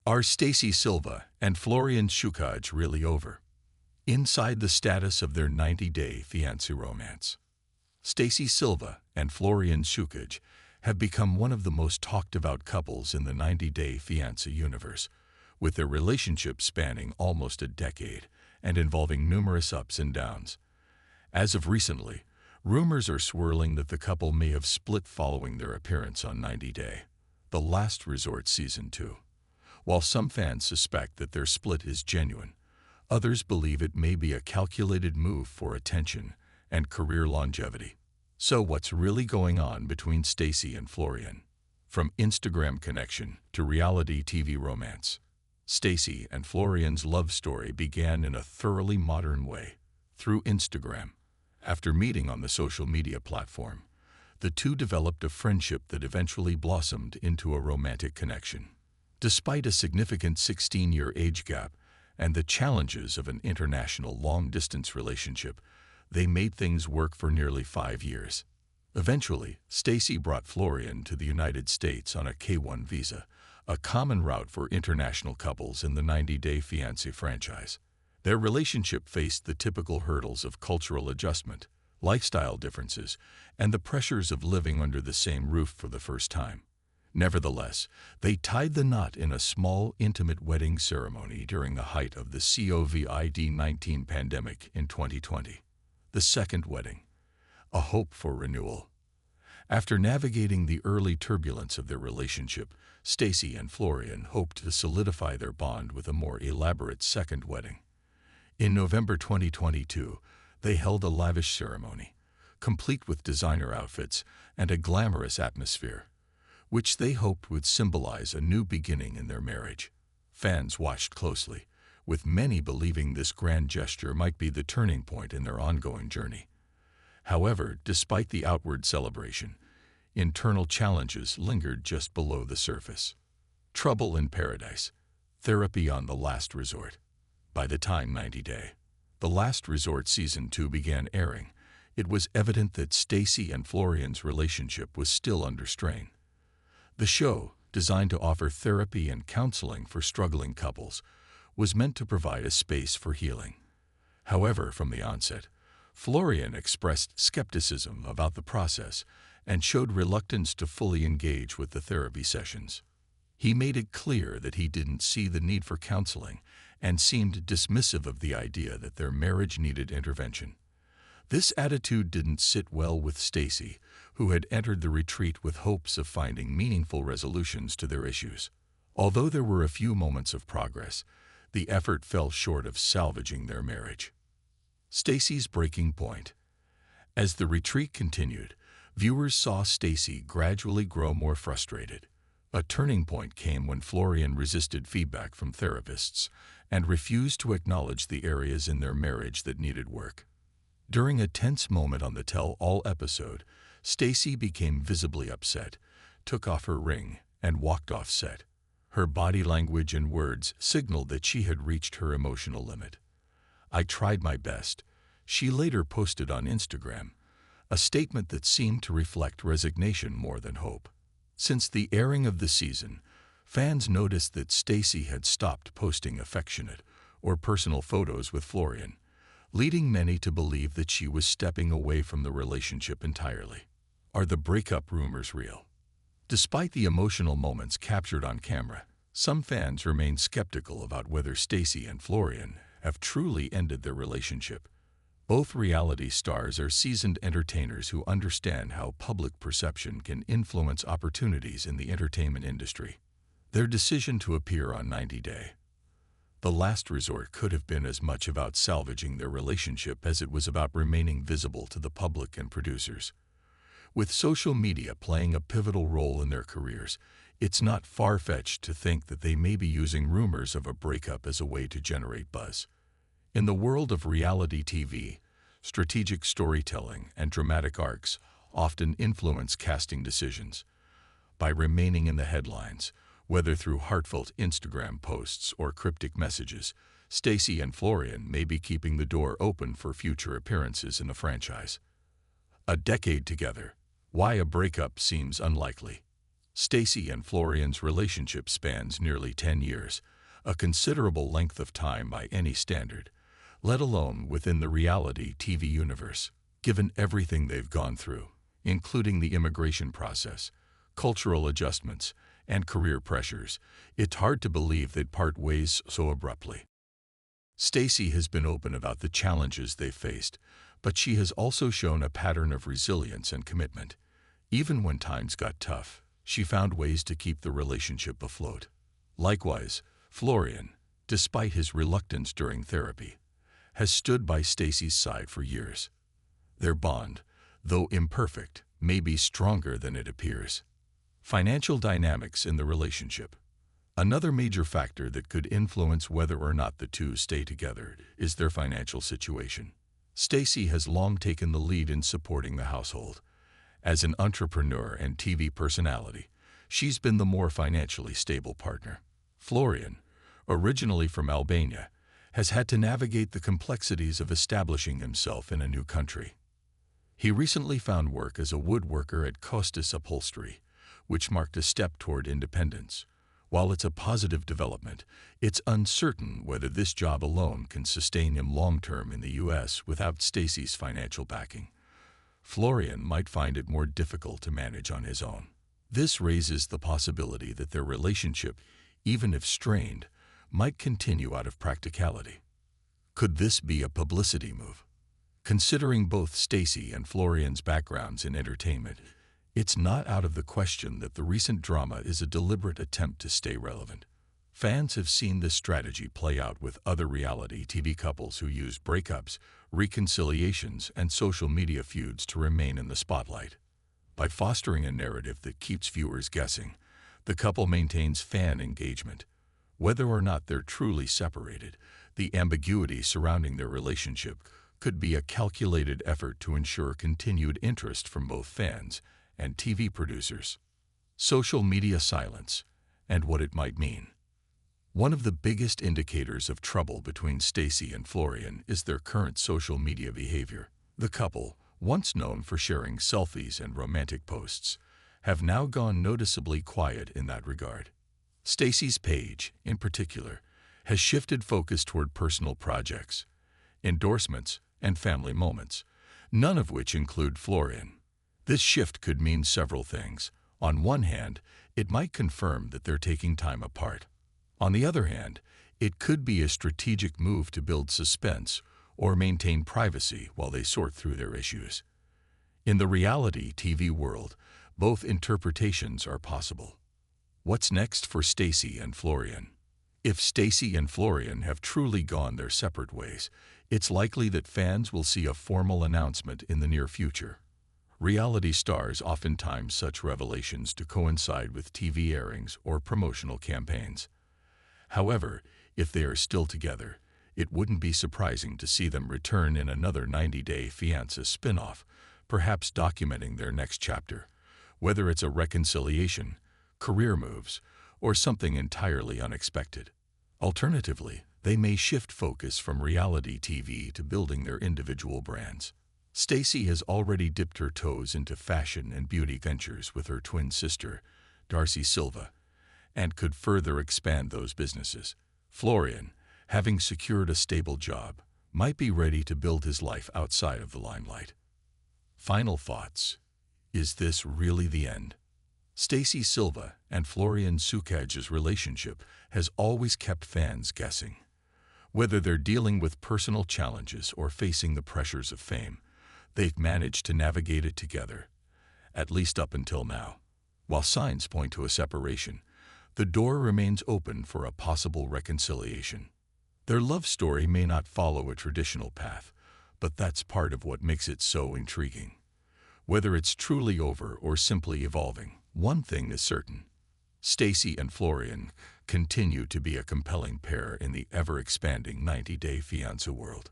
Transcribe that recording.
Are Stacey Silva and Florian Sukaj really over? Inside the status of their 90-day fiancé romance. Stacey Silva and Florian Sukaj have become one of the most talked-about couples in the 90-day fiancé universe, with their relationship spanning almost a decade and involving numerous ups and downs. As of recently, rumors are swirling that the couple may have split following their appearance on 90 Day, The Last Resort Season 2. While some fans suspect that their split is genuine, others believe it may be a calculated move for attention and career longevity. So what's really going on between Stacey and Florian? From Instagram connection to reality TV romance, Stacey and Florian's love story began in a thoroughly modern way, through Instagram. After meeting on the social media platform, the two developed a friendship that eventually blossomed into a romantic connection. Despite a significant 16-year age gap and the challenges of an international long-distance relationship, they made things work for nearly 5 years. Eventually, Stacey brought Florian to the United States on a K-1 visa, a common route for international couples in the 90-day fiancé franchise. Their relationship faced the typical hurdles of cultural adjustment, lifestyle differences, and the pressures of living under the same roof for the first time. Nevertheless, they tied the knot in a small, intimate wedding ceremony during the height of the COVID-19 pandemic in 2020. The second wedding, a hope for renewal. After navigating the early turbulence of their relationship, Stacey and Florian hoped to solidify their bond with a more elaborate second wedding. In November 2022, they held a lavish ceremony, complete with designer outfits and a glamorous atmosphere, which they hoped would symbolize a new beginning in their marriage. Fans watched closely, with many believing this grand gesture might be the turning point in their ongoing journey. However, despite the outward celebration, internal challenges lingered just below the surface. Trouble in paradise, therapy on the last resort. By the time 90 Day, The Last Resort Season 2 began airing, it was evident that Stacey and Florian's relationship was still under strain. The show, designed to offer therapy and counseling for struggling couples, was meant to provide a space for healing. However, from the onset, Florian expressed skepticism about the process and showed reluctance to fully engage with the therapy sessions. He made it clear that he didn't see the need for counseling and seemed dismissive of the idea that their marriage needed intervention. This attitude didn't sit well with Stacey, who had entered the retreat with hopes of finding meaningful resolutions to their issues. Although there were a few moments of progress, the effort fell short of salvaging their marriage. Stacey's breaking point. As the retreat continued, viewers saw Stacey gradually grow more frustrated. A turning point came when Florian resisted feedback from therapists and refused to acknowledge the areas in their marriage that needed work. During a tense moment on the tell-all episode, Stacey became visibly upset, took off her ring, and walked off set. Her body language and words signaled that she had reached her emotional limit. "I tried my best," she later posted on Instagram, a statement that seemed to reflect resignation more than hope. Since the airing of the season, fans noticed that Stacey had stopped posting affectionate or personal photos with Florian, leading many to believe that she was stepping away from the relationship entirely. Are the breakup rumors real? Despite the emotional moments captured on camera, some fans remain skeptical about whether Stacey and Florian have truly ended their relationship. Both reality stars are seasoned entertainers who understand how public perception can influence opportunities in the entertainment industry. Their decision to appear on 90 Day, The Last Resort could have been as much about salvaging their relationship as it was about remaining visible to the public and producers. With social media playing a pivotal role in their careers, it's not far-fetched to think that they may be using rumors of a breakup as a way to generate buzz. In the world of reality TV, strategic storytelling and dramatic arcs often influence casting decisions. By remaining in the headlines, whether through heartfelt Instagram posts or cryptic messages, Stacey and Florian may be keeping the door open for future appearances in the franchise. A decade together. Why a breakup seems unlikely. Stacey and Florian's relationship spans nearly 10 years, a considerable length of time by any standard, let alone within the reality TV universe. Given everything they've gone through, including the immigration process, cultural adjustments, and career pressures, it's hard to believe they'd part ways so abruptly. Stacey has been open about the challenges they've faced, but she has also shown a pattern of resilience and commitment. Even when times got tough, she found ways to keep the relationship afloat. Likewise, Florian, despite his reluctance during therapy, has stood by Stacey's side for years. Their bond, though imperfect, may be stronger than it appears. Financial dynamics in the relationship. Another major factor that could influence whether or not the two stay together is their financial situation. Stacey has long taken the lead in supporting the household. As an entrepreneur and TV personality, she's been the more financially stable partner. Florian, originally from Albania, has had to navigate the complexities of establishing himself in a new country. He recently found work as a woodworker at Costas Upholstery, which marked a step toward independence. While it's a positive development, it's uncertain whether this job alone can sustain him long-term in the U.S. without Stacey's financial backing. Florian might find it more difficult to manage on his own. This raises the possibility that their relationship, even if strained, might continue out of practicality. Could this be a publicity move? Considering both Stacey and Florian's backgrounds in entertainment, it's not out of the question that the recent drama is a deliberate attempt to stay relevant. Fans have seen this strategy play out with other reality TV couples who use breakups, reconciliations, and social media feuds to remain in the spotlight. By fostering a narrative that keeps viewers guessing, the couple maintains fan engagement. Whether or not they're truly separated, the ambiguity surrounding their relationship could be a calculated effort to ensure continued interest from both fans and TV producers. Social media silence and what it might mean. One of the biggest indicators of trouble between Stacey and Florian is their current social media behavior. The couple, once known for sharing selfies and romantic posts, have now gone noticeably quiet in that regard. Stacey's page, in particular, has shifted focus toward personal projects, endorsements, and family moments, none of which include Florian. This shift could mean several things. On one hand, it might confirm that they're taking time apart. On the other hand, it could be a strategic move to build suspense or maintain privacy while they sort through their issues. In the reality TV world, both interpretations are possible. What's next for Stacey and Florian? If Stacey and Florian have truly gone their separate ways, it's likely that fans will see a formal announcement in the near future. Reality stars oftentimes such revelations to coincide with TV airings or promotional campaigns. However, if they are still together, it wouldn't be surprising to see them return in another 90-day Fiancé spin-off, perhaps documenting their next chapter, whether it's a reconciliation, career moves, or something entirely unexpected. Alternatively, they may shift focus from reality TV to building their individual brands. Stacey has already dipped her toes into fashion and beauty ventures with her twin sister, Darcy Silva, and could further expand those businesses. Florian, having secured a stable job, might be ready to build his life outside of the limelight. Final thoughts. Is this really the end? Stacey Silva and Florian Sukaj's relationship has always kept fans guessing. Whether they're dealing with personal challenges or facing the pressures of fame, they've managed to navigate it together, at least up until now. While signs point to a separation, the door remains open for a possible reconciliation. Their love story may not follow a traditional path, but that's part of what makes it so intriguing. Whether it's truly over or simply evolving, one thing is certain. Stacey and Florian continue to be a compelling pair in the ever-expanding 90-day Fiancé world.